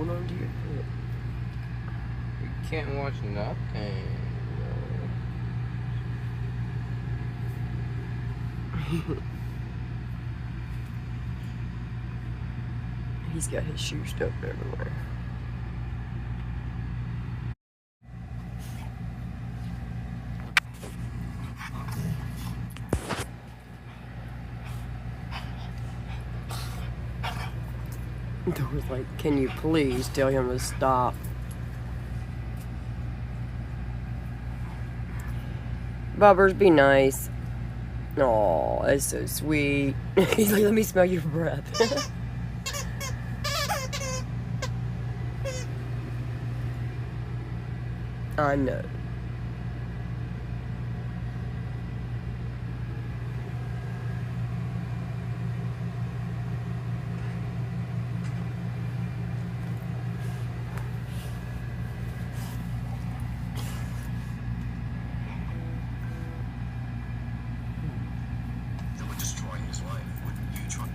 hold on to your foot. You can't watch nothing. He's got his shoes stuffed everywhere. Dora's like, can you please tell him to stop? Bubbers, be nice. Aw, that's so sweet. He's like, let me smell your breath. I know. Destroying his life. Wouldn't you try?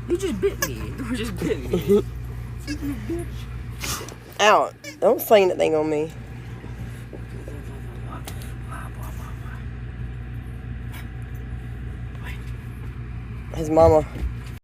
You just bit me. You just bit me. Ow. Don't say anything on me. His mama